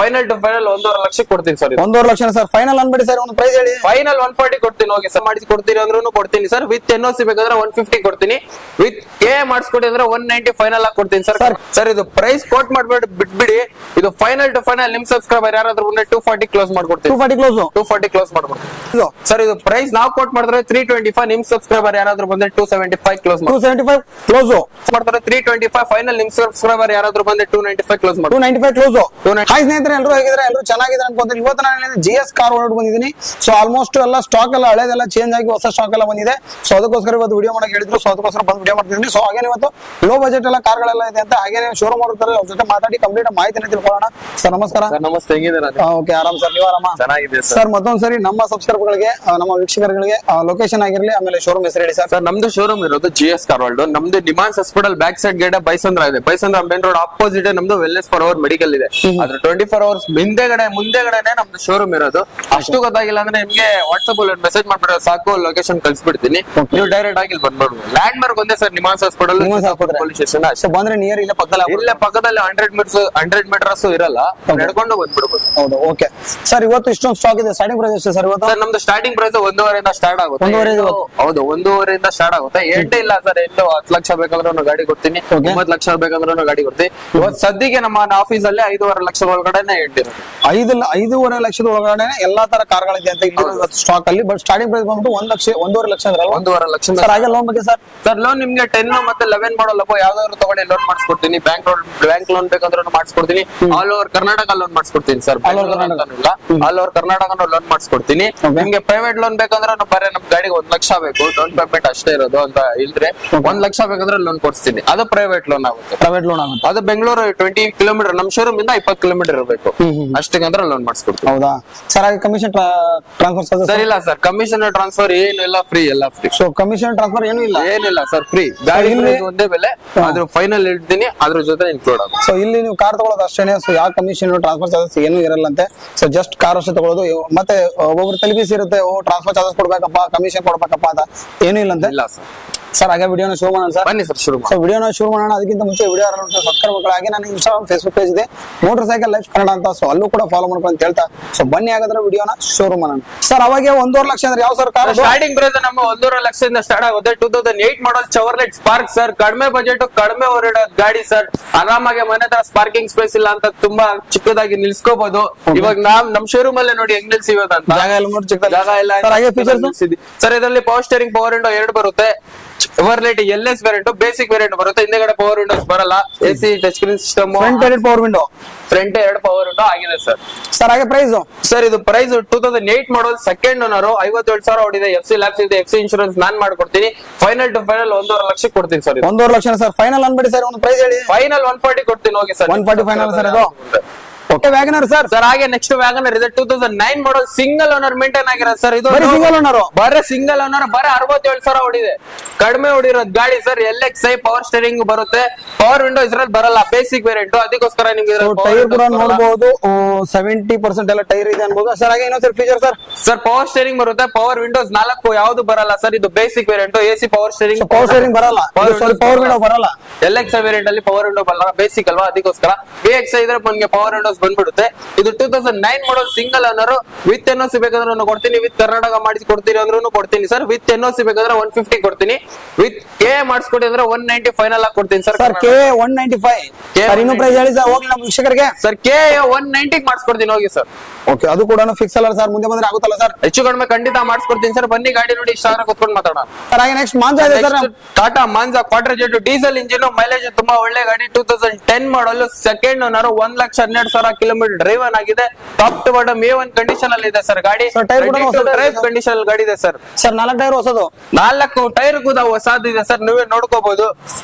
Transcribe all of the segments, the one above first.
Final to final 1.5 ಲಕ್ಷಕ್ಕೆ ಕೊಡ್ತೀನಿ sir. 1.5 lakh sir, final ಅನ್ಬೇಡಿ ಸರ್, ಒಂದು ಪ್ರೈಸ್ ಹೇಳಿ. ಫೈನಲ್ 140 ಕೊಡ್ತೀನಿ, ಹೋಗಿ ಸರ್ ಮಾಡಿಸಿ ಕೊಡ್ತೀನಿ ಅಂದ್ರೂ ಕೊಡ್ತೀನಿ ಸರ್. ವಿತ್ NOC ಬೇಕಾದ್ರೆ 150 ಕೊಡ್ತೀನಿ, ವಿತ್ ಕೆ ಮಾಡಿಸ್ಕೊಡಿ ಅಂದ್ರೆ 190 ಫೈನಲ್ ಆಗಿ ಕೊಡ್ತೀನಿ ಸರ್. ಸರ್ ಇದು ಪ್ರೈಸ್ ಕೋಟ್ ಮಾಡ್ಬೇಡಿ, ಬಿಟ್ಬಿಡಿ. ಇದು ಫೈನಲ್ ಟು ಫೈನಲ್ ನಿಮ್ ಸಬ್ಸ್ಕ್ರೈಬರ್ ಯಾರಾದ್ರೂ 240 ಕ್ಲೋಸ್ ಮಾಡ್ಕೊಡ್ತೀನಿ. 240 ಕ್ಲೋಸ್ ಮಾಡ್ಕೊಡ್ತೀನಿ ಸರ್. ಇದು ಪ್ರೈಸ್ ನಾವು ಕೋಟ್ ಮಾಡಿದ್ರೆ 325, ನಿಮ್ ಸಬ್ಸ್ಕ್ರೈಬರ್ ಯಾರಾದ್ರೂ ಬಂದ್ರೆ 275 ಕ್ಲೋಸ್ ಮಾಡ್ತಾರೆ. 325 ಫೈನಲ್, ನಿಮ್ ಸಬ್ಸ್ಕ್ರೈಬರ್ ಯಾರಾದ್ರೂ ಬಂದ್ರೆ 295 ಕ್ಲೋಸ್ ಮಾಡ್ತಾರೆ. 295 ಕ್ಲೋಸ್. ಹಾಯ್ ಸ್ನೇಹಿತರೆ, ಎಲ್ಲರೂ ಹೇಗಿದ್ರೆ, ಎಲ್ಲರೂ ಚೆನ್ನಾಗಿದ್ರೆ ಅನ್ಕೊಂತೀನಿ. ಇವತ್ತು ನಾನು GS ಕಾರ್ ವರ್ಲ್ಡ್ ಬಂದಿದ್ದೀನಿ. ಸೊ ಆಲ್ಮೋಸ್ಟ್ ಎಲ್ಲ ಸ್ಟಾಕ್ ಎಲ್ಲ ಹಳೇದೆಲ್ಲ ಚೇಂಜ್ ಆಗಿ ಹೊಸ ಸ್ಟಾಕ್ ಎಲ್ಲ ಬಂದಿದೆ. ಸೊ ಅದಕ್ಕೋಸ್ಕರ ಇವತ್ತು ವಿಡಿಯೋ ಮಾಡಕ್ಕೆ ಹೇಳಿದ್ರು, ಸೊ ಅದಕ್ಕೋಸ್ಕರ ಬಂದು ವಿಡಿಯೋ ಮಾಡ್ತಿದ್ದೀನಿ. ಸೊ ಹಾಗೆ ಇವತ್ತು ಲೋ ಬಜೆಟ್ ಎಲ್ಲ ಕಾರ್ಗಳೆಲ್ಲ ಇದೆ ಅಂತ, ಹಾಗೆ ಶೋರೂಮ್ ಅವ್ರ ಜೊತೆ ಮಾತಾಡಿ ಕಂಪ್ಲೀಟ್ ಮಾಹಿತಿನ ತಿಳ್ಕೊಳ್ಳೋಣ. ಸರ್ ನಮಸ್ಕಾರ. ನಮಸ್ತೆ, ಹೇಗಿದ್ದೀರಾ? ಓಕೆ, ಆರಾಮ್ ಸರ್, ನೀವು ಆರಾಮ? ಚೆನ್ನಾಗಿದೆ ಸರ್. ಮತ್ತೊಂದ್ಸರಿ ನಮ್ಮ ಸಬ್ಸ್ಕ್ರೈಬರ್ಗಳಿಗೆ, ನಮ್ಮ ವೀಕ್ಷಕರುಗಳಿಗೆ ಲೊಕೇಶನ್ ಆಗಿರಲಿ, ಆಮೇಲೆ ಶೋರೂಮ್ ಹೆಸರು ಹೇಳಿ ಸರ್. ನಮ್ದು ಶೋರೂಮ್ ಇರೋದು GS ಕಾರ್ ವರ್ಲ್ಡ್. ನಮ್ದು NIMHANS hospital back side gate Baisandra ಇದೆ. ಬೈಸಂದ್ರ ಮೇನ್ ರೋಡ್ ಆಪೋಸಿಟ್ ನಮ್ದು ವೆಲ್ನೆಸ್ ಫಾರ್ ಅವರ್ ಮೆಡಿಕಲ್ ಇದೆ. ಅದ್ರ 24 ಅವರ್ಸ್ ಮುಂದೆಗಡೆನೆ ನಮ್ದು ಶೋರೂಮ್ ಇರೋದು. ಅಷ್ಟು ಗೊತ್ತಾಗಿಲ್ಲ ಅಂದ್ರೆ ನಿಮ್ಗೆ ವಾಟ್ಸ್ಆಪ್ ಅಲ್ಲಿ ಮೆಸೇಜ್ ಮಾಡ್ಬಿಟ್ರೆ ಸಾಕು, ಲೊಕೇಶನ್ ಕಳ್ಸಿಬಿಡ್ತೀನಿ. ನೀವು ಡೈರೆಕ್ಟ್ ಆಗಿ ಇಲ್ಲಿ ಬಂದ್ಬಿಡ್ಬೋದು. ಲ್ಯಾಂಡ್ ಮಾರ್ಕ್ ಒಂದೇ sir, NIMHANS hospital police station. ಅಷ್ಟೇ ಬಂದ್ರೆ ನಿಯರ್ ಇಲ್ಲ ಪಕ್ಕದಲ್ಲಿ 100 ಮೀಟರ್ಸ್ ಇರಲ್ಲ, ನಡ್ಕೊಂಡು ಬಂದ್ಬಿಡ್ಬೋದು. ಹೌದು, ಓಕೆ ಸರ್. ಇವತ್ತು ಇಷ್ಟೊಂದು ಸ್ಟಾಕ್ ಇದೆ. ಸ್ಟಾರ್ಟಿಂಗ್ ಪ್ರೈಸ್ ಎಷ್ಟು ಸರ್ ಇವತ್ತು? ಸರ್ ನಮ್ದು ಸ್ಟಾರ್ಟಿಂಗ್ ಪ್ರೈಸ್ 1.5 ಸ್ಟಾರ್ಟ್ ಆಗುತ್ತೆ. 1.5? ಹೌದು, 1.5 ಸ್ಟಾರ್ಟ್ ಆಗುತ್ತೆ. ಎಂಟೇ ಇಲ್ಲ ಸರ್, 10 ಲಕ್ಷ ಬೇಕಂದ್ರೆ ಗಾಡಿ ಕೊಡ್ತೀನಿ, 9 ಲಕ್ಷ ಬೇಕಂದ್ರೆ ಗಾಡಿ ಕೊಡ್ತೀನಿ. ಇವತ್ತು ಸದ್ಯಕ್ಕೆ ನಮ್ಮ ಆಫೀಸ್ ಅಲ್ಲಿ 5.5 ಲಕ್ಷ ಒಳಗಡೆ ಇಟ್ಟಿರೋದು. 5.5 ಲಕ್ಷದ ಒಳಗಡೆ ಎಲ್ಲಾ ತರ ಕಾರ್ಗಳಿದೆ ಅಂತ ಇಲ್ಲಿ ಸ್ಟಾಕ್ ಅಲ್ಲಿ. ಬಟ್ ಸ್ಟಾರ್ಟಿಂಗ್ ಪ್ರೈಸ್ ಬಂದ್ಬಿಟ್ಟು 1.5 ಲಕ್ಷ ಅಂದ್ರೆ 1.5 ಲಕ್ಷ ಸರ್. ಹಾಗೆ ಲೋನ್ ಬಗ್ಗೆ ಸರ್? ಸರ್ ಲೋನ್ ನಿಮ್ಗೆ 10 ಮತ್ತೆ 11 ಮಾಡಲ್ ಯಾವ್ದಾದ್ರು ತಗೊಂಡು ಲೋನ್ ಮಾಡಿಸ್ಕೊಡ್ತೀನಿ. ಬ್ಯಾಂಕ್ ಲೋನ್ ಬೇಕಂದ್ರೆ ಮಾಡಿಸ್ಕೊಡ್ತೀನಿ. ಆಲ್ ಓವರ್ ಕರ್ನಾಟಕ ಲೋನ್ ಮಾಡಿಸ್ಕೊಡ್ತೀನಿ sir. All over Karnataka loan ಮಾಡಿಸ್ಕೊಡ್ತೀನಿ. ನಿಮ್ಗೆ ಪ್ರೈವೇಟ್ ಲೋನ್ ಬೇಕಂದ್ರೆ ಬರೀ ನಮ್ ಗಾಡಿಗೆ 1 ಲಕ್ಷ ಬೇಕು, ಡೌನ್ ಪೇಮೆಂಟ್ ಅಷ್ಟೇ ಇರೋದು ಅಂತ ಇಲ್ದ್ರೆ 1 ಲಕ್ಷ ಬೇಕಂದ್ರೆ ಲೋನ್ ಕೊಡ್ತೀನಿ. ಅದು ಪ್ರೈವೇಟ್ ಲೋನ್ ಆಗುತ್ತೆ. ಅದು ಬೆಂಗಳೂರು 20 ಕಿಲೋಮೀಟರ್, ನಮ್ ಶೋರೂಮ್ ಇಂದ 20 ಕಿಲೋಮೀಟರ್ ಇರಬೇಕು. ಅಷ್ಟಕ್ಕಂದ್ರೆ ಲೋನ್ ಮಾಡಿಸ್ಕೊಡ್ತೀನಿ. ಹೌದಾ ಸರ್? ಹಾಗೆ ಕಮಿಷನ್ ಟ್ರಾನ್ಸ್ಫರ್ ಸರ್? ಇಲ್ಲ ಸರ್, ಕಮಿಷನ್ ಟ್ರಾನ್ಸ್ಫರ್ ಏನು ಇಲ್ಲ, ಫ್ರೀ, ಎಲ್ಲ ಫ್ರೀ. ಸೊ ಕಮಿಷನ್ ಟ್ರಾನ್ಸ್ಫರ್ ಏನಿಲ್ಲ ಸರ್, ಫ್ರೀ. ಗಾಡಿ ಒಂದೇ ಬೆಲೆ, ಅದ್ರ ಫೈನಲ್ ಇಡ್ತೀನಿ, ಅದ್ರ ಜೊತೆ ಇನ್ಕ್ಲೂಡ್ ಆಗುತ್ತೆ. ಸೊ ಇಲ್ಲಿ ನೀವು ಕಾರ್ ತಗೊಳ್ಳೋದು ಅಷ್ಟೇನೆ. ಸೊ ಯಾವ ಕಮಿಷನ್ ಟ್ರಾನ್ಸ್ಫರ್ ಚಾರ್ಜಸ್ ಏನು ಇರಲ್ಲಂತೆ. ಸೊ ಜಸ್ಟ್ ಕಾರ್ ಅಷ್ಟೇ ತಗೊಳ್ಳೋದು. ಮತ್ತೆ ಒಬ್ಬೊಬ್ರು ತಲೆಬಿಸಿ ಇರುತ್ತೆ, ಟ್ರಾನ್ಸ್ಫರ್ ಚಾರ್ಜಸ್ ಕೊಡ್ಬೇಕಪ್ಪ, ಕಮಿಷನ್ ಕೊಡ್ಬೇಕಪ್ಪ ಅಂತ ಏನೂ ಇಲ್ಲಂತೆ. ಇಲ್ಲ ಸರ್. ಸರ್ ಹಾಗೆ ವಿಡಿಯೋನ ಶುರು ಮಾಡೋಣ ಸರ್. ಬನ್ನಿ ಸರ್, ಶುರು ಸೊ ವಿಡಿಯೋನ ಶುರು ಮಾಡೋಣ. ಅದಕ್ಕಿಂತ ಮುಂಚೆ ವಿಡಿಯೋ ಸಬ್ಸ್ಕ್ರೈಬ್ ಮಾಡ್ಕೊಳ್ಳಿ. ಹಾಗೆ ನಾನು ಇನ್ಸ್ಟಾಗ್ರಾಮ್, ಫೇಸ್ಬುಕ್ ಪೇಜ್ ಇದೆ, ಮೋಟರ್ ಸೈಕಲ್ ಲೈಫ್ ಕನ್ನಡ ಅಂತ. ಸೊ ಅಲ್ಲೂ ಕೂಡ ಫಾಲೋ ಮಾಡ್ಕೊಂಡು ಅಂತ ಹೇಳ್ತಾ, ಸೊ ಬನ್ನಿ ಹಾಗಾದ್ರೆ ವಿಡಿಯೋನ ಶುರು ಮಾಡೋಣ ಸರ್. ಅವಾಗ 1.5 ಲಕ್ಷ ಅಂದ್ರೆ ಯಾವ ಸರ್ ಕಾರ್? ಸ್ಟಾರ್ಟಿಂಗ್ ಪ್ರೈಸ್ ನಮ್ಮ 1.5 ಲಕ್ಷದಿಂದ ಸ್ಟಾರ್ಟ್ ಆಗುತ್ತೆ. 2008 ಮಾಡಲ್ ಚವರ್ಲೆಟ್ ಸ್ಪಾರ್ಕ್ ಸರ್. ಕಡಿಮೆ ಬಜೆಟ್, ಕಡಿಮೆ ಹೊರಡೋ ಗಾಡಿ ಸರ್. ಆರಾಮಾಗಿ ಮನೆ ತರ ಪಾರ್ಕಿಂಗ್ ಸ್ಪೇಸ್ ಇಲ್ಲ ಅಂತ ತುಂಬಾ ಚಿಕ್ಕದಾಗಿ ನಿಲ್ಸ್ಕೋಬಹುದು. ಇವಾಗ ನಮ್ ಶೋರೂಮ್ ಅಲ್ಲೇ ನೋಡಿ ಹೆಂಗ್ ನಿಲ್ಸಿರೋದು ಅಂತ. ಜಾಗ ಇಲ್ಲ ಸರ್. ಇದರಲ್ಲಿ ಪವರ್ ಸ್ಟೇರಿಂಗ್, ಪವರ್ ವಿಂಡೋ 2 ಬರುತ್ತೆ. ಎವರ್ಲೈಟ್ LS ವೇರಿಯಂಟ್, ಬೇಸಿಕ್ ವೇರಿಯಂಟ್ ಬರುತ್ತೆ. ಹಿಂದೆಗಡೆ ಪವರ್ ವಿಂಡೋಸ್ ಬರಲ್ಲ. AC touch screen system, front 2 power window ಆಗಿದೆ ಸರ್. ಸರ್ ಹಾಗೆ ಪ್ರೈಸ್ ಸರ್? ಇದು ಪ್ರೈಸ್ 2008 ಮಾಡಲ್, ಸೆಕೆಂಡ್ ಓನರ್, 57,000 ಹೊಡಿದೆ. FC ಲ್ಯಾಬ್ಸ್ ಇದೆ, FC ಇನ್ಶೂರೆನ್ಸ್ ನಾನ್ ಮಾಡ್ಕೊಡ್ತೀನಿ. ಫೈನಲ್ ಟು ಫೈನಲ್ 1.5 ಲಕ್ಷ ಕೊಡ್ತೀನಿ ಸರ್. 1.5 ಲಕ್ಷ ಸರ್, ಫೈನಲ್ ಅನ್ಬೇಡಿ ಸರ್, ಒಂದು ಪ್ರೈಸ್ ಹೇಳಿ. ಫೈನಲ್ 140 ಕೊಡ್ತೀನಿ, ಹೋಗಿ ಸರ್. 140 ಫೈನಲ್ ಸರ್ ಇದು. Okay, Wagon R sir. ಸರ್ ಹಾಗೆ ನೆಕ್ಸ್ಟ್ ವ್ಯಾಗನರ್ ಇದೆ. 2009 ಮಾಡಲ್, ಸಿಂಗಲ್ ಓನರ್ ಮೇಂಟೈನ್ ಆಗಿರೋದು ಸರ್. ಇದು ಸಿಂಗಲ್ ಓನರ್, ಬರೀ ಸಿಂಗಲ್ ಓನರ್, ಬರೀ 67,000 ಹೊಡಿದೆ. ಕಡಿಮೆ ಹೊಡಿರೋದು ಗಾಡಿ ಸರ್. LXi ಪವರ್ ಸ್ಟೇರಿಂಗ್ ಬರುತ್ತೆ. ಪವರ್ ವಿಂಡೋ ಇದ್ರಲ್ಲಿ ಬರಲ್ಲ, ಬೇಸಿಕ್ ವೇರಿಯಂಟ್. ಅದಕ್ಕೋಸ್ಕರ ನಿಮ್ಗೆ ಟೈರ್ ಕೂಡ ನೋಡಬಹುದು, 70% ಎಲ್ಲ ಟೈರ್ ಇದೆ ಅನ್ಬೋದು ಸರ್. ಹಾಗೆ ಇನ್ನೊಂದು feature sir? Sir power steering ಬರುತ್ತೆ. ಪವರ್ ವಿಂಡೋಸ್ 4 ಯಾವ್ದು ಬರಲ್ಲ ಸರ್. ಇದು basic variant. AC power steering ಬರಲ್ಲ, ಪವರ್ ವಿಂಡೋ ಬರಲ್ಲ. LXi ವೇರಿಯಂಟ್ ಅಲ್ಲಿ ಪವರ್ ವಿಂಡೋ ಬರಲ್ಲ, ಬೇಸಿಕ್ ಅಲ್ವಾ, ಅದಕ್ಕೋಸ್ಕರ. VXi ಇದ್ರೆ ನಿಮಗೆ ಪವರ್ ವಿಂಡೋಸ್ ಬಂದ್ಬಿಡುತ್ತೆ. ಇದು 2009 ಮಾಡಲ್, ಸಿಂಗಲ್ ಓನರ್. ವಿತ್ NOC ಬೇಕಾದ್ರೆ ಕೊಡ್ತೀನಿ, ವಿತ್ ಕರ್ನಾಟಕ ಮಾಡಿಸಿ ಕೊಡ್ತೀನಿ ಅಂದ್ರೂ ಕೊಡ್ತೀನಿ ಸರ್. ವಿತ್ NOC ಬೇಕಾದ್ರೆ 150 ಕೊಡ್ತೀನಿ, ವಿತ್ ಕೆ ಮಾಡಿಸ್ಕೊಡಿ ಅಂದ್ರೆ 190 ಫೈನಲ್ ಆಗಿ ಕೊಡ್ತೀನಿ ಸರ್. K 195 sir. ಇನ್ನು ಪ್ರೈಸ್ ಹೇಳಿ ಸರ್, ಹೋಗಿ ನಮ್ಮ ವೀಕ್ಷಕರಿಗೆ. ಸರ್ ಕೆ 190 ಮಾಡಿಸ್ಕೊಡ್ತೀನಿ, ಹೋಗಿ ಸರ್. ಓಕೆ, ಅದು ಕೂಡ ಫಿಕ್ಸ್ ಅಲ್ಲ ಸರ್, ಮುಂದೆ ಬಂದ್ರೆ ಆಗುತ್ತಲ್ಲ ಸರ್? ಹೆಚ್ಚು ಕಡಿಮೆ ಖಂಡಿತ ಮಾಡಿಸ್ಕೊಡ್ತೀನಿ ಸರ್. ಬನ್ನಿ ಗಾಡಿ ನೋಡಿ, ಇಷ್ಟ ಆದ್ರೆ ಕುತ್ಕೊಂಡು ಮಾತಾಡೋಣ ಸರ್. ಹಾಗೆ ನೆಕ್ಸ್ಟ್ ಮಾಂಜಾ ಇದೆ sir. Tata Manza quarter jet, diesel engine, mileage ತುಂಬಾ ಒಳ್ಳೆ ಗಾಡಿ. 2010 model, second owner, 1,12,000 kilometre drive ಆಗಿದೆ. Top to bottom A1 condition ಅಲ್ಲಿ ಇದೆ ಸರ್ ಗಾಡಿ. ಡ್ರೈವ್ ಕಂಡೀಷನ್ ಗಾಡಿ ಇದೆ ಸರ್. ಸರ್ 4 ಟೈರ್ ಹೊಸದು, 4 ಟೈರ್ ಕೂಡ ಹೊಸದಿದೆ ಸರ್. ನೀವೇ ನೋಡ್ಕೋಬಹುದು.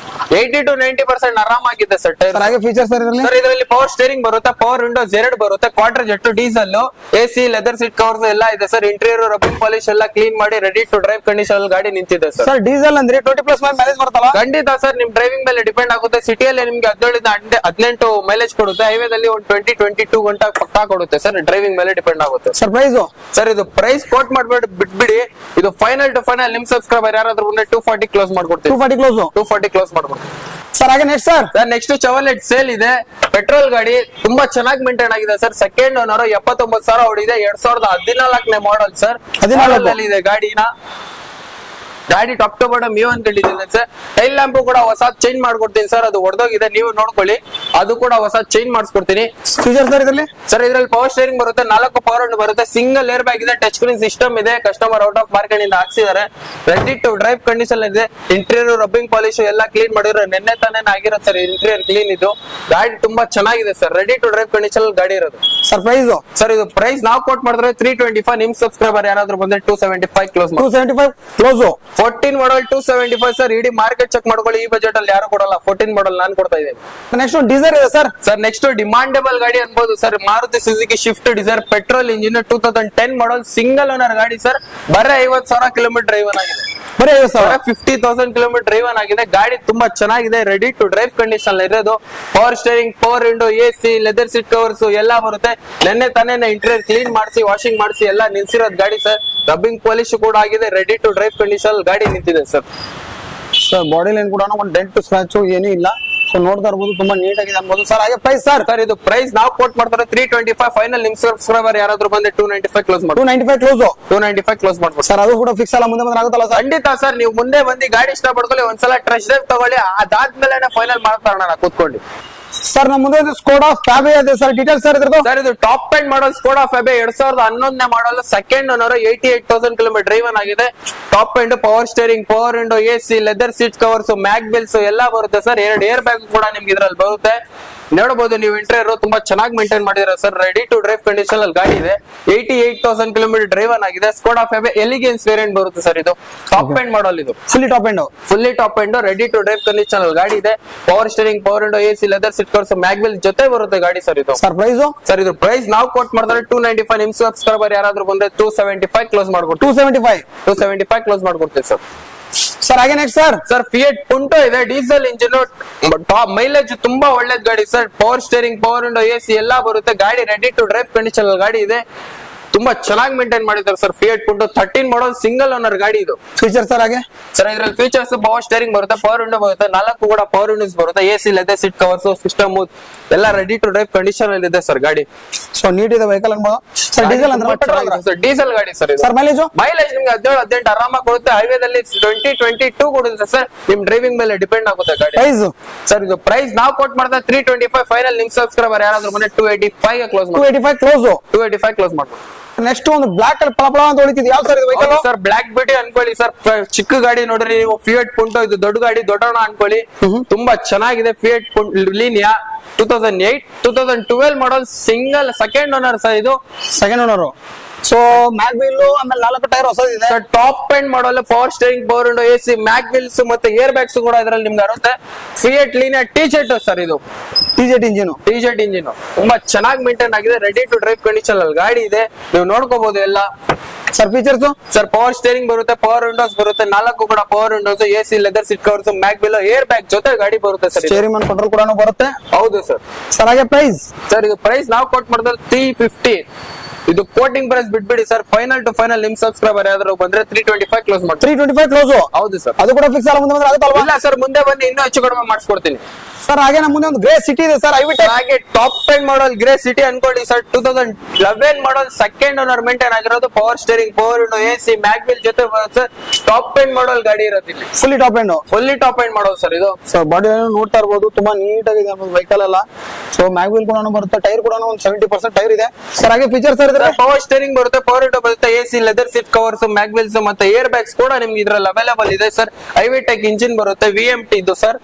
80 to 90% ಆರಾಮಾಗಿದೆ ಸರ್ ಟೈರ್. ಹಾಗೆ ಫೀಚರ್ಸ್ ಸರ್ ಇದರಲ್ಲಿ ಪವರ್ ಸ್ಟೇರಿಂಗ್ ಬರುತ್ತೆ, ಪವರ್ ವಿಂಡೋಸ್ 2 ಬರುತ್ತೆ. Quarter jet, diesel, AC, leather seat covers ಎಲ್ಲ ಇದೆ ಸರ್. ಇಂಟೀರಿಯರ್ ರಬ್ಬಿಂಗ್ ಪಾಲಿಶ್ ಎಲ್ಲ ಕ್ಲೀನ್ ಮಾಡಿ ರೆಡಿ ಟು ಡ್ರೈವ್ ಕಂಡೀಷನ್ ಅಲ್ಲಿ ಗಾಡಿ ನಿಂತಿದೆ ಸರ್. ಸರ್ ಡೀಸೆಲ್ ಅಂದ್ರೆ 20+ ಮೈಲೇಜ್ ಬರುತ್ತಲ್ಲ? ಖಂಡಿತ ಸರ್, ನಿಮ್ ಡ್ರೈವಿಂಗ್ ಮೇಲೆ ಡಿಪೆಂಡ್ ಆಗುತ್ತೆ. ಸಿಟಿಯಲ್ಲಿ ನಿಮ್ಗೆ 17 ಇಂದ 18 ಮೈಲೇಜ್ ಕೊಡುತ್ತೆ. ಹೈವೇದಲ್ಲಿ ಒಂದು 20 2022 ಗಂಟೆ ಪಕ್ಕಾ ಕೊಡುತ್ತೆ ಸರ್, ಡ್ರೈವಿಂಗ್ ಮೇಲೆ ಡಿಪೆಂಡ್ ಆಗುತ್ತೆ ಸರ್ ಪ್ರೈಸ್ ಸರ್. ಇದು ಪ್ರೈಸ್ ಕೋಟ್ ಮಾಡ್ಬೇಡಿ ಬಿಟ್ಬಿಡಿ, ಇದು ಫೈನಲ್ ಟು ಫೈನಲ್ ನಿಮ್ ಸಬ್ಸ್ಕ್ರೈಬರ್ ಯಾರಾದ್ರೂ ಮುಂದೆ 240 ಕ್ಲೋಸ್ ಮಾಡ್ಕೊಡ್ತೀವಿ. 240 ಕ್ಲೋಸ್ ಮಾಡ್ಕೊಡ್ತೀವಿ ಸರ್. ಹಾಗೆ next sir next Chevrolet sale ಇದೆ. ಪೆಟ್ರೋಲ್ ಗಾಡಿ ತುಂಬಾ ಚೆನ್ನಾಗಿ ಮೇಂಟೈನ್ ಆಗಿದೆ ಸರ್. ಸೆಕೆಂಡ್ ಓನರ್ 79,000 ಹೊಡಿದೆ. 2014ನೇ ಮಾಡಲ್ ಸರ್. 14 ಇದೆ ಗಾಡಿನ. ಗಾಡಿ ಟಾಪ್ ಟು ಬಾಟಮ್ ನೀವು ಅನ್ಕೊಂಡಿದ್ದೀನಿ ಸರ್. ಟೈಲ್ ಲ್ಯಾಂಪ್ ಕೂಡ ಹೊಸ ಚೇಂಜ್ ಮಾಡ್ಕೊಡ್ತೀನಿ ಸರ್, ಅದು ಹೊಡೆದೋಗಿದೆ, ನೀವು ನೋಡ್ಕೊಳ್ಳಿ. ಅದು ಕೂಡ ಹೊಸ ಚೇಂಜ್ ಮಾಡಿಸ್ಕೊಡ್ತೀನಿ. ಫೀಚರ್ ಸರ್ ಇದರಲ್ಲಿ ಪವರ್ ಸ್ಟೇರಿಂಗ್ ಬರುತ್ತೆ, 4 ಪವರ್ ವಿಂಡೋ ಬರುತ್ತೆ, ಸಿಂಗಲ್ ಏರ್ ಬ್ಯಾಗ್ ಇದೆ, ಟಚ್ ಸ್ಕ್ರೀನ್ ಸಿಸ್ಟಮ್ ಇದೆ. ಕಸ್ಟಮರ್ ಔಟ್ ಆಫ್ ಮಾರ್ಕೆಟ್ ಇಂದ ಹಾಕ್ಸಿದ್ದಾರೆ. ರೆಡಿ ಟು ಡ್ರೈವ್ ಕಂಡೀಷನ್ ಇದೆ. ಇಂಟೀರಿಯರ್ ರಬ್ಬಿಂಗ್ ಪಾಲಿಶ್ ಎಲ್ಲ ಕ್ಲೀನ್ ಮಾಡಿರೋ ನಿನ್ನೆ ತಾನೇ ಆಗಿರೋದು ಸರ್. ಇಂಟೀರಿಯರ್ ಕ್ಲೀನ್ ಇದು. ಗಾಡಿ ತುಂಬಾ ಚೆನ್ನಾಗಿದೆ sir. Ready to drive condition ಗಾಡಿ ಇರೋದು. ಸರ್ ಪ್ರೈಸ್ ಸರ್ ಇದು ಪ್ರೈಸ್ ನಾವು ಕೋಟ್ ಮಾಡಿದ್ರೆ 325. ನಿಮ್ ಸಬ್ಸ್ಕ್ರೈಬರ್ ಯಾರಾದ್ರೂ ಬಂದ್ರೆ 275 ಕ್ಲೋಸ್. 275 ಕ್ಲೋಸ್. 14 model 275 sir. ಇಡೀ ಮಾರ್ಕೆಟ್ ಚೆಕ್ ಮಾಡ್ಕೊಳ್ಳಿ, ಈ ಬಜೆಟ್ ಅಲ್ಲಿ ಯಾರು ಕೊಡಲ್ಲ. 14 ಮಾಡಲ್ ನಾನು ಕೊಡ್ತಾ ಇದ್ದೀನಿ. ನೆಕ್ಸ್ಟ್ ಡೀಸರ್ ಇದೆ ಸರ್. ಸರ್ ನೆಕ್ಸ್ಟ್ ಡಿಮಾಂಡಬಲ್ ಗಾಡಿ ಅನ್ಬೋದು sir. Maruti Suzuki Swift Dzire petrol engine 2010 model single owner ಗಾಡಿ ಸರ್. ಬರೀ 50,000 ಕಿಲೋಮೀಟರ್ ಡ್ರೈವ್ ಆಗಿದೆ. ಬರೀ 50,000 50,000 ಕಿಲೋಮೀಟರ್ ಡ್ರೈವ್ ಆಗಿದೆ. ಗಾಡಿ ತುಂಬಾ ಚೆನ್ನಾಗಿದೆ. ರೆಡಿ ಟು ಡ್ರೈವ್ ಕಂಡೀಷನ್ ಇರೋದು. Power steering, power window, AC, leather seat covers ಎಲ್ಲ ಬರುತ್ತೆ. ನೆನ್ನೆ ತಾನೇ ಇಂಟೀರಿಯರ್ ಕ್ಲೀನ್ ಮಾಡಿಸಿ, ವಾಷಿಂಗ್ ಮಾಡಿಸಿ ಎಲ್ಲ ನಿಲ್ಸಿರೋದು ಗಾಡಿ ಸರ್. ರಬ್ಬಿಂಗ್ ಪಾಲಿಶ್ ಕೂಡ ಆಗಿದೆ. ರೆಡಿ ಟು ಡ್ರೈವ್ ಕಂಡೀಷನ್ ಗಾಡಿ ನಿಂತಿದೆ ಸರ್. ಸರ್ ಬಾಡಿ ಲೈನ್ ಕೂಡ ಒಂದು ಡೆಂಟ್ ಸ್ಕ್ರಾಚ್ ಏನೂ ಇಲ್ಲ. ಸೊ ನೋಡ್ತಾ ಇರ್ಬೋದು, ತುಂಬಾ ನೀಟ್ ಆಗಿದೆ ಅನ್ಬೋದು ಸರ್. ಹಾಗೆ ಪ್ರೈಸ್ ಸರ್. ಸರ್ ಇದು ಪ್ರೈಸ್ ನಾವು ಕೋಟ್ ಮಾಡ್ತಾರೆ 325. ಫೈನಲ್ ನಿಮ್ ಸಬ್ಸ್ಕ್ರೈಬರ್ ಯಾರಾದ್ರೂ ಬಂದ್ರೆ 295 ಕ್ಲೋಸ್ ಮಾಡಿ. 295 ಕ್ಲೋಸ್. 295 ಕ್ಲೋಸ್ ಮಾಡ್ಬೋದು ಸರ್. ಅದು ಕೂಡ ಫಿಕ್ಸ್ ಅಲ್ಲ, ಮುಂದೆ ಬಂದ್ರೆ ಆಗುತ್ತಲ್ಲ ಸರ್? ಖಂಡಿತ ಸರ್. ನೀವು ಮುಂದೆ ಬಂದು ಗಾಡಿ ಇಷ್ಟ ಪಡ್ಕೊಳ್ಳಿ, ಒಂದ್ಸಲ ಟ್ರೆಸ್ಟ್ ಡ್ರೈವ್ ತಗೊಳ್ಳಿ, ಅದಾದ್ಮೇಲೆ ಫೈನಲ್ ಮಾಡ್ತಾರ ಕೂತ್ಕೊಂಡು. ಸರ್ ನಮ್ಮ ಮುಂದೆ ಸ್ಕೋಡಾ ಫ್ಯಾಬೆ ಇದೆ ಸರ್. ಡೀಟೇಲ್ಸ್ ಸರ್ ಇದ್ರದ್ದು. ಸರ್ ಇದು top end model Skoda Fabia 2011ನೇ model. Second owner 88,000 kilometre drive ಆಗಿದೆ. Top end, power steering, power window, AC, leather seat covers, mag wheels ಎಲ್ಲ ಬರುತ್ತೆ ಸರ್. 2 ಏರ್ ಬ್ಯಾಗ್ ಕೂಡ ನಿಮ್ಗೆ ಇದ್ರಲ್ಲಿ ಬರುತ್ತೆ. ನೋಡಬಹುದು ನೀವು. ಇಂಟೀರಿಯರ್ ತುಂಬಾ ಚೆನ್ನಾಗಿ ಮೇಂಟೈನ್ ಮಾಡಿದ್ರೆ sir. Ready to drive condition ಅಲ್ಲಿ ಗಾಡಿ ಇದೆ. 88,000 ಕಿಲೋಮೀಟರ್ ಡ್ರೈವ್ ಆಗಿದೆ. ಸ್ಕೋಡಾ ಫ್ಯಾಬೆ ಎಲಿಗೆನ್ಸ್ ವೇರಿಯಂಟ್ ಬರುತ್ತೆ ಸರ್. ಇದು ಟಾಪ್ ಎಂಡ್ ಮಾಡಲ್. ಇದು fully top end. Ready to drive condition ಅಲ್ಲಿ ಗಾಡಿ ಇದೆ. Power steering, power window, AC, leather seat covers, mag wheel ಜೊತೆ ಬರುತ್ತೆ ಗಾಡಿ ಸರ್. ಇದು ಸರ್ ಪ್ರೈಸ್. ಸರ್ ಇದು ಪ್ರೈಸ್ ನಾವು ಕೋಟ್ ಮಾಡಿದ್ರೆ 295. ನಿಮ್ ಸಬ್ಸ್ಕ್ರೈಬರ್ ಯಾರಾದ್ರೂ ಬಂದ್ರೆ 275 ಕ್ಲೋಸ್ ಮಾಡ್ಕೊಡ್ತೀವಿ. 275 ಕ್ಲೋಸ್ ಮಾಡ್ಕೊಡ್ತೀವಿ ಸರ್. ಸರ್ ಹಾಗೆ ನೆಕ್ಸ್ಟ್ ಸರ್. ಫಿಯಟ್ ಪುಂಟೋ ಇದೆ. ಡೀಸೆಲ್ ಇಂಜಿನ್, ಟಾಪ್ ಮೈಲೇಜ್ ತುಂಬಾ ಒಳ್ಳೇದ್ ಗಾಡಿ sir. Power steering, power window, AC ಎಲ್ಲ ಬರುತ್ತೆ. ಗಾಡಿ ರೆಡಿ ಟು ಡ್ರೈವ್ ಕಂಡೀಷನ್ ಗಾಡಿ ಇದೆ. ತುಂಬಾ ಚೆನ್ನಾಗಿ ಮೇಂಟೈನ್ ಮಾಡಿದ್ದಾರೆ sir. Fiat ಪುಂಟೋ 13 model single owner ಗಾಡಿ ಇದು. ಫೀಚರ್ ಸರ್ ಹಾಗೆ ಸರ್ ಇದ್ರಲ್ಲಿ ಫೀಚರ್ಸ್ ಪವರ್ ಸ್ಟೇರಿಂಗ್ ಬರುತ್ತೆ, ಪವರ್ ವಿಂಡೋ ಬರುತ್ತೆ, 4 ಕೂಡ ಪವರ್ ವಿಂಡೋಸ್ ಬರುತ್ತೆ, AC, leather seat covers, system ಎಲ್ಲ ರೆಡಿ ಟು ಡ್ರೈವ್ ಕಂಡೀಷನ್ ಅಲ್ಲಿ ಇದೆ ಸರ್ ಗಾಡಿ. ಸೊ ನೀಟ್ ಇದೆ ವೆಹಿಕಲ್ ಅನ್ಬೋದು ಸರ್. ಡೀಸೆಲ್ ಅಂದ್ರೆ ಡೀಸೆಲ್ ಗಾಡಿ ಸರ್. ಸರ್ ಮೈಲೇಜ್ ನಿಮ್ಗೆ 17-18 ಆರಾಮಾಗಿ ಕೊಡುತ್ತೆ. ಹೈವೇದಲ್ಲಿ 20-22 ಕೊಡುತ್ತೆ ಸರ್. ನಿಮ್ ಡ್ರೈವಿಂಗ್ ಮೇಲೆ ಡಿಪೆಂಡ್ ಆಗುತ್ತೆ ಗಾಡಿ. ಪ್ರೈಸ್ ಸರ್ ಇದು ಪ್ರೈಸ್ ನಾವು ಕೋಟ್ ಮಾಡ್ತಾ 325. ಫೈನಲ್ ನಿಮ್ ಸಬ್ಸ್ಕ್ರೈಬರ್ ಯಾರಾದ್ರೂ ಬಂದ್ರೆ 285 ಕ್ಲೋಸ್ ಮಾಡಿ. 285 ಕ್ಲೋಸ್ ಮಾಡ್ಬೋದು. ನೆಕ್ಸ್ಟ್ ಒಂದು ಬ್ಲಾಕ್ ಅಲ್ಲಿ ಪಳಪಳ ಅಂತ ಹೊಳಿತಿದೆ. ಯಾವ ಸರ್ ಇದು ವೆಹಿಕಲ್? ಸರ್ ಬ್ಲಾಕ್ ಬ್ಯೂಟಿ ಅನ್ಕೊಳ್ಳಿ ಸರ್. ಚಿಕ್ಕ ಗಾಡಿ ನೋಡ್ರಿ ನೀವು. ಫಿಯಟ್ ಪುಂಟೋ ಇದು ದೊಡ್ಡ ಗಾಡಿ, ದೊಡ್ಡೋಣ ಅನ್ಕೊಳ್ಳಿ. ತುಂಬಾ ಚೆನ್ನಾಗಿದೆ. Fiat Linea 2008, 2012 model single second owner sir. ಇದು second owner. So mag wheel ಆಮೇಲೆ 4 ಟೈರ್ ಹೊಸದಿದೆ. Top end model, power steering, power window, AC, mag wheels ಮತ್ತೆ ಏರ್ ಬ್ಯಾಗ್ಸ್ ಕೂಡ ಇದ್ರಲ್ಲಿ ನಿಮ್ಗೆ ಬರುತ್ತೆ. Fiat Linea T-Jet sir. ಇದು ಟಿ-ಜೆಟ್ ಇಂಜಿನ್ ತುಂಬಾ ಚೆನ್ನಾಗಿ ಮೇಂಟೈನ್ ಆಗಿದೆ. ರೆಡಿ ಟು ಡ್ರೈವ್ ಕಂಡೀಷನ್ ಅಲ್ಲಿ ಗಾಡಿ ಇದೆ. ನೀವು ನೋಡ್ಕೋಬಹುದು ಎಲ್ಲ. Sir features sir power steering ಬರುತ್ತೆ, ಪವರ್ ವಿಂಡೋಸ್ ಬರುತ್ತೆ, 4 ಕೂಡ power windows, AC, leather seat covers, mag wheel, air bag ಜೊತೆ ಗಾಡಿ ಬರುತ್ತೆ ಸರ್. ಸ್ಟೇರಿಂಗ್ ಕಂಟ್ರೋಲ್ ಕೂಡ ಬರುತ್ತೆ. ಹೌದು ಸರ್. ಸರ್ ಹಾಗೆ ಪ್ರೈಸ್. ಸರ್ ಇದು ಪ್ರೈಸ್ ನಾವು ಕೊಟ್ಟು ಮಾಡಿದ್ರೆ 350. ಇದು ಕೋಟಿಂಗ್ ಪ್ರೈಸ್ ಬಿಟ್ಬಿಡಿ ಸರ್. ಫೈನಲ್ ಟು ಫೈನಲ್ ನಿಮ್ ಸಬ್ಸ್ಕ್ರೈಬರ್ ಯಾವ್ದಾದ್ರು ಬಂದ್ರೆ 325 ಕ್ಲೋಸ್ ಮಾಡಿ. 325 ಕ್ಲೋಸ್. ಹೌದು ಸರ್. ಅದು ಕೂಡ ಫಿಕ್ಸ್ ಅಲ್ಲ, ಮುಂದೆ ಬಂದ್ರೆ ಆಗುತ್ತಲ್ವಾ? ಇಲ್ಲ ಸರ್, ಮುಂದೆ ಬಂದು ಇನ್ನೂ ಹೆಚ್ಚು ಕಡಿಮೆ ಮಾಡಿಸ್ಕೊಡ್ತೀನಿ ಸರ್. ಹಾಗೆ ನಮ್ಮ ಮುಂದೆ ಒಂದು ಗ್ರೇ ಸಿಟಿ ಇದೆ ಸರ್. ಹಾಗೆ top end model grey City ಅನ್ಕೊಳ್ಳಿ sir. 2011 model second owner maintain ಆಗಿರೋದು. Power steering, power window, AC, mag wheel ಜೊತೆ ಬರುತ್ತೆ. ಟಾಪ್ ಎಂಡ್ ಮಾಡಲ್ ಗಾಡಿ ಇರೋದು ಇಲ್ಲಿ. Fully top end model sir ಇದು. ಸೊ ಬಾಡಿ ನೋಡ್ತಾ ಇರ್ಬೋದು, ತುಂಬಾ ನೀಟ್ ಆಗಿದೆ ವೆಹಿಕಲ್ ಎಲ್ಲ. ಸೊ ಮ್ಯಾಗ್ ವೀಲ್ ಕೂಡ ಬರುತ್ತೆ. ಟೈರ್ ಕೂಡ ಒಂದು 70% ಟೈರ್ ಇದೆ ಸರ್. ಹಾಗೆ ಫೀಚರ್ಸ್ ಇದ್ರೆ ಪವರ್ ಸ್ಟೇರಿಂಗ್ ಬರುತ್ತೆ, ಪವರ್ ವಿಂಡೋ ಬರುತ್ತೆ, AC, leather seat covers, mag wheels ಮತ್ತೆ ಏರ್ ಬ್ಯಾಗ್ಸ್ ಕೂಡ ನಿಮ್ಗೆ ಇದ್ರಲ್ಲಿ ಅವೈಲೇಬಲ್ ಇದೆ ಸರ್. ಐವಿಟೆಕ್ ಇಂಜಿನ್ ಬರುತ್ತೆ, VMT ಇದು ಸರ್.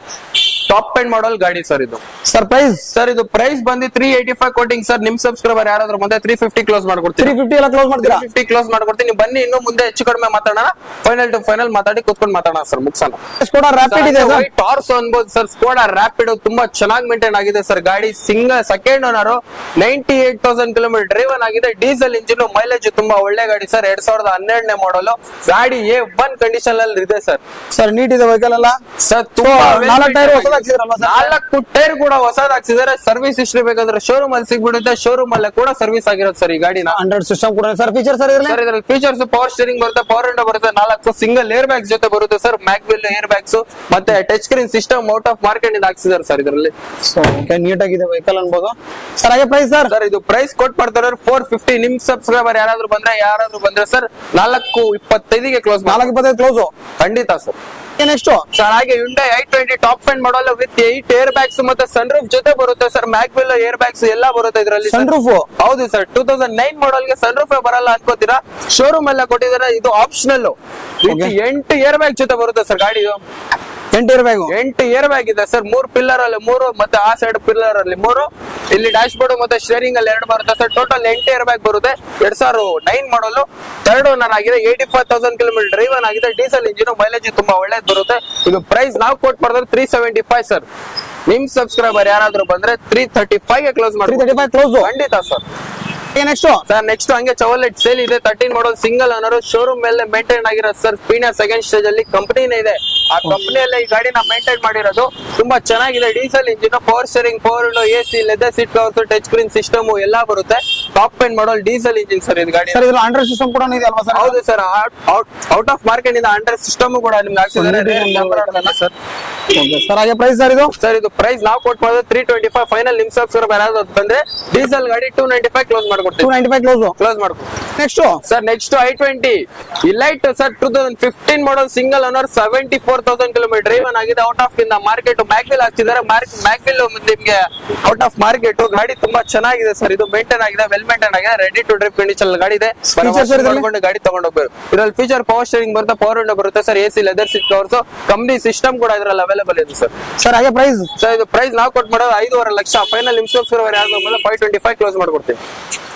ಟಾಪ್ ಎಂಡ್ ಮಾಡಲ್ ಗಾಡಿ ಸರ್ ಇದು. Sir price. ಸರ್ ಇದು ಪ್ರೈಸ್ ಬಂದು 385 ಕೋಟಿಂಗ್ ಸರ್. ನಿಮ್ ಸಬ್ಸ್ಕ್ರೈಬರ್ ಯಾರಾದ್ರೂ ಬಂದ್ರೆ 350 ಕ್ಲೋಸ್ ಮಾಡ್ಕೊಡ್ತೀನಿ. 350 ಎಲ್ಲ ಕ್ಲೋಸ್ ಮಾಡ್ತೀರಾ? 350 ಕ್ಲೋಸ್ ಮಾಡ್ಕೊಡ್ತೀನಿ. ನೀವು ಬನ್ನಿ, ಇನ್ನು ಮುಂದೆ ಹೆಚ್ಚು ಕಡಿಮೆ ಮಾತಾಡೋಣ. ಫೈನಲ್ ಟು ಫೈನಲ್ ಮಾತಾಡಿ ಕೂತ್ಕೊಂಡು ಮಾತಾಡೋಣ ಸರ್. ಮುಗ್ಸೋಣ. ಸ್ಕೋಡಾ ರ್ಯಾಪಿಡ್ ಇದೆ ಸರ್. ಟಾರ್ಸೋ ಅನ್ಬೋದು ಸರ್. ಸ್ಕೋಡಾ ರ್ಯಾಪಿಡ್ ತುಂಬಾ ಚೆನ್ನಾಗಿ ಮೇಂಟೈನ್ ಆಗಿದೆ ಸರ್. ಗಾಡಿ single second owner, 98,000 kilometre driven ಆಗಿದೆ. ಡೀಸೆಲ್ ಇಂಜಿನ್, ಮೈಲೇಜ್ ತುಂಬಾ ಒಳ್ಳೆ ಗಾಡಿ ಸರ್. 2012ನೇ ಮಾಡಲ್ ಗಾಡಿ A1 ಕಂಡೀಷನ್ ಅಲ್ಲಿ ಇದೆ ಸರ್. ಸರ್ ನೀಟ್ ಇದೆ ವೆಹಿಕಲ್ ಎಲ್ಲ. ಸರ್ ನಾಲ್ಕು ಟೈರ್ ಹೊಸದು ಹಾಕ್ಸಿದ್ರಲ್ವಾ ಸರ್? 4 ಟೈರ್ ಕೂಡ ಹೊಸದ್ ಹಾಕ್ಸಿದಾರೆ. ಸರ್ವಿಸ್ ಹಿಸ್ಟ್ರಿ ಬೇಕಂದ್ರೆ ಶೋರೂಮ್ ಅಲ್ಲಿ ಸಿಗ್ಬಿಡುತ್ತೆ. ಶೋರೂಮ್ ಅಲ್ಲೇ ಕೂಡ ಸರ್ವಿಸ್ ಆಗಿರೋದು ಸರ್ ಈ ಗಾಡಿನ. ಆಂಡ್ರಾಯ್ಡ್ ಸಿಸ್ಟಮ್ ಕೂಡ ಸರ್. ಫೀಚರ್ ಸರ್ ಇದ್ರಲ್ಲಿ ಸರ್ ಇದ್ರಲ್ಲಿ ಫೀಚರ್ಸ್ ಪವರ್ ಸ್ಟೀರಿಂಗ್ ಬರುತ್ತೆ, ಪವರ್ ವಿಂಡೋ ಬರುತ್ತೆ, 4 ಸಿಂಗಲ್ ಏರ್ ಬ್ಯಾಗ್ಸ್ ಜೊತೆ ಬರುತ್ತೆ ಸರ್. ಮ್ಯಾಗ್ವಿಲ್ ಏರ್ ಬ್ಯಾಗ್ಸ್ ಮತ್ತೆ touch screen system out of market ಇಂದ ಹಾಕ್ಸಿದಾರೆ ಸರ್ ಇದರಲ್ಲಿ. ಸೊ ಓಕೆ, ನೀಟ್ ಆಗಿದೆ ವೆಹಿಕಲ್ ಅನ್ಬೋದು ಸರ್. ಹಾಗೆ ಪ್ರೈಸ್ ಸರ್? ಸರ್ ಇದು ಪ್ರೈಸ್ ಕೊಟ್ ಮಾಡ್ತಾರೆ 450. ನಿಮ್ ಸಬ್ಸ್ಕ್ರೈಬರ್ ಯಾರಾದ್ರೂ ಬಂದ್ರೆ ಸರ್ 425ಗೆ ಕ್ಲೋಸ್. 425 ಕ್ಲೋಸ್ ಖಂಡಿತ ಸರ್. ನೆಕ್ಸ್ಟ್ ಸರ್ ಹಾಗೆ Hyundai i20 top end model with 8 air bags ಮತ್ತೆ ಸನ್ ರೂಫ್ ಜೊತೆ ಬರುತ್ತೆ ಸರ್. ಮ್ಯಾಗ್ವಿಲ್ ಏರ್ ಬ್ಯಾಗ್ಸ್ ಎಲ್ಲ ಬರುತ್ತೆ ಇದರಲ್ಲಿ. ಸನ್ ರೂಫ್ ಹೌದು ಸರ್. 2009 ಮಾಡಲ್ ಗೆ ಸನ್ ರೂಫ್ ಬರಲ್ಲ ಅನ್ಕೋತೀರಾ, ಶೋರೂಮ್ ಎಲ್ಲ ಕೊಟ್ಟಿದ್ದಾರೆ. ಇದು ಆಪ್ಷನಲ್. 8 ಏರ್ ಬ್ಯಾಗ್ ಜೊತೆ ಬರುತ್ತೆ ಸರ್ ಗಾಡಿ. 8 ಏರ್ ಬ್ಯಾಗ್. 8 ಏರ್ ಬ್ಯಾಗ್ ಇದೆ ಸರ್. 3 ಪಿಲ್ಲರ್ ಅಲ್ಲಿ 3 ಮತ್ತೆ ಆ ಸೈಡ್ ಪಿಲ್ಲರ್ ಅಲ್ಲಿ 3, ಇಲ್ಲಿ ಡ್ಯಾಶ್ ಬೋರ್ಡ್ ಮತ್ತೆ ಸ್ಟೇರಿಂಗ್ ಅಲ್ಲಿ 2 ಬರುತ್ತೆ ಸರ್. ಟೋಟಲ್ 8 ಏರ್ ಬ್ಯಾಗ್ ಬರುತ್ತೆ. 2009 ಮಾಡಲ್, 3rd ಓನರ್ ಆಗಿದೆ. 85,000 ಕಿಲೋಮೀಟರ್ ಡ್ರೈವನ್ ಆಗಿದೆ. ಡೀಸೆಲ್ ಇಂಜಿನ್, ಮೈಲೇಜ್ ತುಂಬಾ ಒಳ್ಳೇದು ಬರುತ್ತೆ. ಇದು ಪ್ರೈಸ್ ನಾವು ಕೋಟ್ ಮಾಡಿದ್ರೆ 375 ಸರ್. ನಿಮ್ ಸಬ್ಸ್ಕ್ರೈಬರ್ ಯಾರಾದ್ರೂ ಬಂದ್ರೆ 335ಗೆ ಕ್ಲೋಸ್ ಮಾಡಿ. 335 ಕ್ಲೋಸ್ ಖಂಡಿತ ಸರ್. ನೆಕ್ಸ್ಟ್ ಸರ್ ನೆಕ್ಸ್ಟ್ ಹಂಗೆ ಚವಲೆಟ್ ಸೇಲ್ ಇದೆ. 13 ಮಾಡಲ್ ಸಿಂಗಲ್ ಓನರ್, ಶೋರೂಮ್ ಮೇಲೆ ಮೇಂಟೈನ್ ಆಗಿರೋದು ಸರ್. ಪೀಣ್ಯ ಸೆಕೆಂಡ್ ಸ್ಟೇಜ್ ಅಲ್ಲಿ ಕಂಪನಿನೇ ಇದೆ. ಆ ಕಂಪನಿಯಲ್ಲೇ ಈ ಗಾಡಿನ ಮೇಂಟೈನ್ ಮಾಡಿರೋದು. ತುಂಬಾ ಚೆನ್ನಾಗಿದೆ. Diesel engine, power steering, power window, AC, leather seat covers, touch screen system ಎಲ್ಲ ಬರುತ್ತೆ. ಟಾಪ್ ಎಂಡ್ ಮಾಡಲ್ ಡೀಸೆಲ್ ಇಂಜಿನ್ ಸರ್ ಇದು ಗಾಡಿ. ಸರ್ ಇದ್ರಲ್ಲಿ ಆಂಡ್ರಾಯ್ಡ್ ಸಿಸ್ಟಮ್ ಕೂಡ ಇದೆ ಅಲ್ವಾ ಸರ್? ಹೌದು ಸರ್. ಔಟ್ ಆಫ್ ಮಾರ್ಕೆಟ್ ಇಂದ ಆಂಡ್ರಾಯ್ಡ್ ಸಿಸ್ಟಮ್ ಕೂಡ ನಿಮ್ಗೆ ಹಾಕ್ಸಿದ್ದಾರೆ ಸರ್. ಸರ್ ಹಾಗೆ ಪ್ರೈಸ್ ಸರ್ ಇದು? ಸರ್ ಇದು ಪ್ರೈಸ್ ನಾವು ಕೊಟ್ ಮಾಡಿದ್ರೆ 325 ಫೈನಲ್. ನಿಮ್ ಸಬ್ಸ್ಕ್ರೈಬರ್ ಯಾರಾದ್ರೂ ಬಂದ್ರೆ ಡೀಸೆಲ್ ಗಾಡಿ 295 ಕ್ಲೋಸ್ ಮಾಡ್ಕೊಡ್ತೀವಿ. 295 ಕ್ಲೋಸ್ ಮಾಡ್ಕೊಡ್ತೀವಿ. Next sir next i20 elite sir. 2015 model single owner, 74,000 kilometre driven ಆಗಿದೆ. ಔಟ್ ಆಫ್ ಇಂದ ಮಾರ್ಕೆಟ್. ಮ್ಯಾಗ್ವಿಲ್ ಹಾಕ್ತಿದ್ದಾರೆ. ಮ್ಯಾಗ್ವಿಲ್ ನಿಮ್ಗೆ ಔಟ್ ಆಫ್ ಮಾರ್ಕೆಟ್. ಗಾಡಿ ತುಂಬಾ ಚೆನ್ನಾಗಿದೆ ಸರ್. ಇದು ಮೇಂಟೈನ್ ಆಗಿದೆ, ವೆಲ್ ಮೇಂಟೈನ್ ಆಗಿದೆ, ರೆಡಿ ಟು ಡ್ರೈವ್ ಕಂಡೀಷನ್ ಗಾಡಿ ಇದೆ. ಮಾಡ್ಕೊಂಡು ಗಾಡಿ ತಗೊಂಡೋಗ್ಬೇಕು. ಇದರಲ್ಲಿ ಫೀಚರ್ ಪವರ್ ಸ್ಟೇರಿಂಗ್ ಬರುತ್ತೆ, ಪವರ್ ವಿಂಡೋ ಬರುತ್ತೆ sir. AC, leather seat covers, company system ಕೂಡ ಇದ್ರಲ್ಲಿ ಅವೈಲೇಬಲ್ ಇದೆ ಸರ್. ಸರ್ ಹಾಗೆ ಪ್ರೈಸ್? ಸರ್ ಇದು ಪ್ರೈಸ್ ನಾವು ಕೊಟ್ಟು ಮಾಡೋದು 5.5 ಲಕ್ಷ ಫೈನಲ್. ನಿಮ್ ಸಬ್ಸ್ಕ್ರೈಬರ್ ಯಾರು 525 ಕ್ಲೋಸ್ ಮಾಡ್ಕೊಡ್ತೀವಿ.